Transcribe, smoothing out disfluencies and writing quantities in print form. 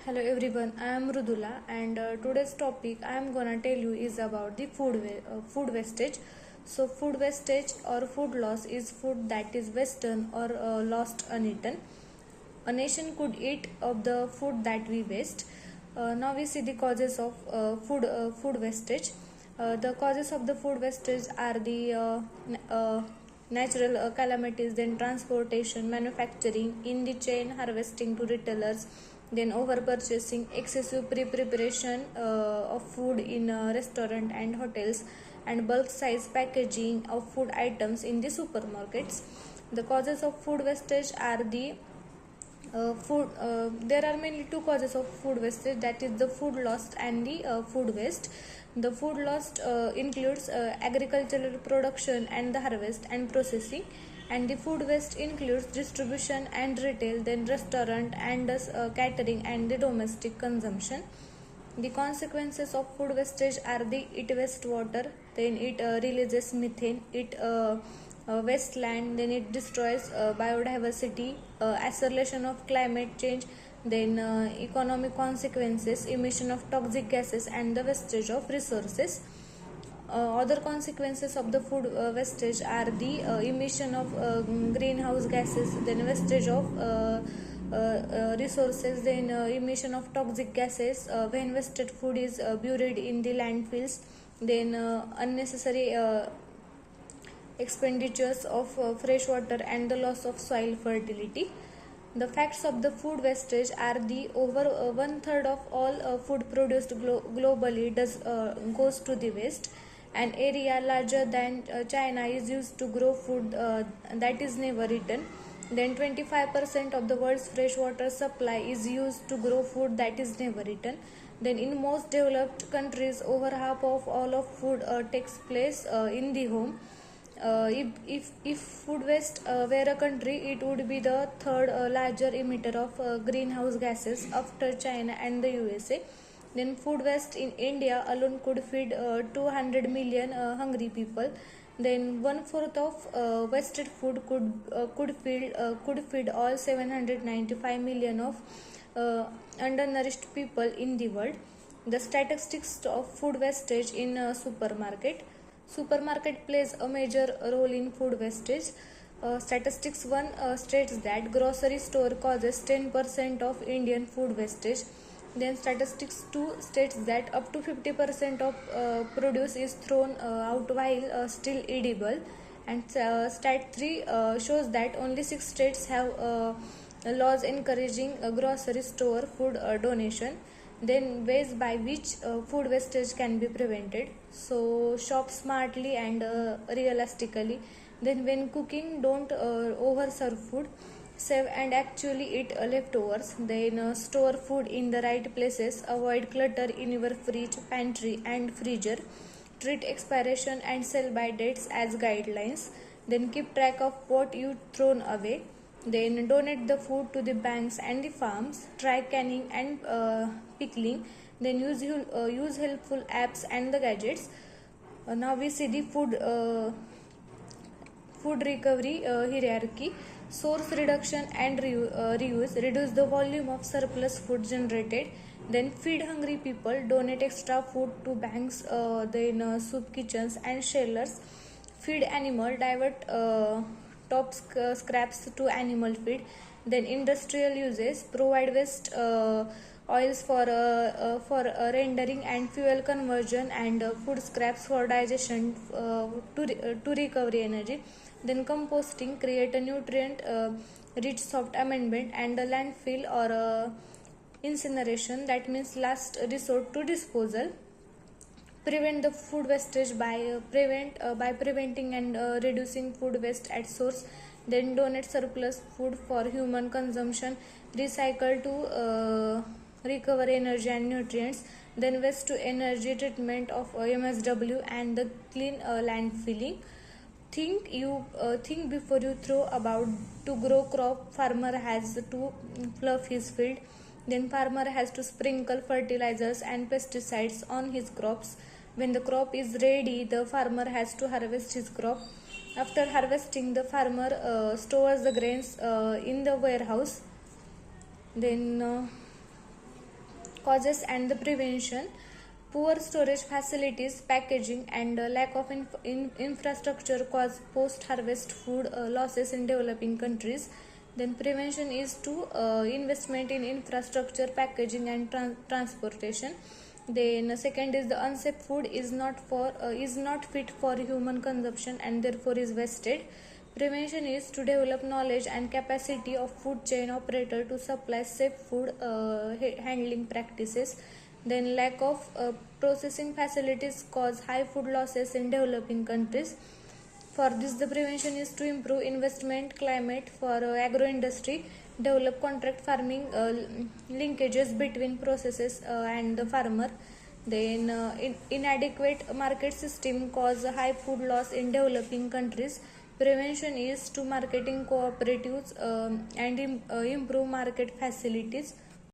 Hello everyone, I am Rudula and today's topic I am gonna tell you is about the food wastage. So food wastage or food loss is food that is wasted or lost uneaten. A nation could eat of the food that we waste. Now we see the causes of food wastage. The causes of the food wastage are the natural calamities, then transportation, manufacturing, in the chain, harvesting to retailers, then over purchasing, excessive preparation of food in restaurant and hotels, and bulk size packaging of food items in the supermarkets. The causes of food wastage are the food there are mainly two causes of food wastage, that is the food loss and the food waste. The food loss includes agricultural production and the harvest and processing, and the food waste includes distribution and retail, then restaurant and catering and the domestic consumption. The consequences of food wastage are the it wastes water, then it releases methane, it wastes land, then it destroys biodiversity, acceleration of climate change, then economic consequences, emission of toxic gases, and the wastage of resources. Other consequences of the food wastage are the emission of greenhouse gases, then wastage of resources, then emission of toxic gases when wasted food is buried in the landfills, then unnecessary expenditures of fresh water and the loss of soil fertility. The facts of the food wastage are the over one third of all food produced globally goes to the waste. An area larger than China is used to grow food that is never eaten. Then 25% of the world's freshwater supply is used to grow food that is never eaten. Then in most developed countries, over half of all of food takes place in the home. If food waste were a country, it would be the third larger emitter of greenhouse gases after China and the USA. Then food waste in India alone could feed 200 million hungry people. Then one fourth of wasted food could feed all 795 million of undernourished people in the world. The statistics of food wastage in supermarket. Supermarket plays a major role in food wastage. Statistics 1 states that grocery store causes 10% of Indian food wastage. Then statistics 2 states that up to 50% of produce is thrown out while still edible. And stat 3 shows that only 6 states have laws encouraging grocery store food donation. Then ways by which food wastage can be prevented. So shop smartly and realistically. Then when cooking, don't overserve food. Save and actually eat leftovers. Then store food in the right places. Avoid clutter in your fridge, pantry and freezer. Treat expiration and sell by dates as guidelines. Then keep track of what you thrown away. Then donate the food to the banks and the farms. Try canning and pickling. Then use helpful apps and the gadgets. Now we see the food recovery hierarchy. Source reduction and reuse. Reduce the volume of surplus food generated. Then feed hungry people. Donate extra food to banks, then soup kitchens and shelters. Feed animal. Divert top scraps to animal feed. Then industrial uses. Provide waste oils for rendering and fuel conversion, and food scraps for digestion to recovery energy. Then composting, create a nutrient rich soft amendment, and a landfill or incineration, that means last resort to disposal. Prevent the food wastage by preventing and reducing food waste at source. Then donate surplus food for human consumption. Recycle to recover energy and nutrients. Then waste to energy treatment of MSW and the clean landfilling. Think before you throw. About to grow crop, farmer has to plough his field. Then farmer has to sprinkle fertilizers and pesticides on his crops. When the crop is ready, the farmer has to harvest his crop. After harvesting, the farmer stores the grains in the warehouse. Then Causes and the prevention. Poor storage facilities, packaging, and lack of infrastructure cause post-harvest food losses in developing countries. Then prevention is to investment in infrastructure, packaging, and transportation. Then second is the unsafe food is not fit for human consumption and therefore is wasted. Prevention is to develop knowledge and capacity of food chain operator to supply safe food handling practices. Then lack of processing facilities cause high food losses in developing countries. For this, the prevention is to improve investment climate for agro industry, develop contract farming linkages between processes and the farmer. Then inadequate market system cause high food loss in developing countries. Prevention is to marketing cooperatives and improve market facilities.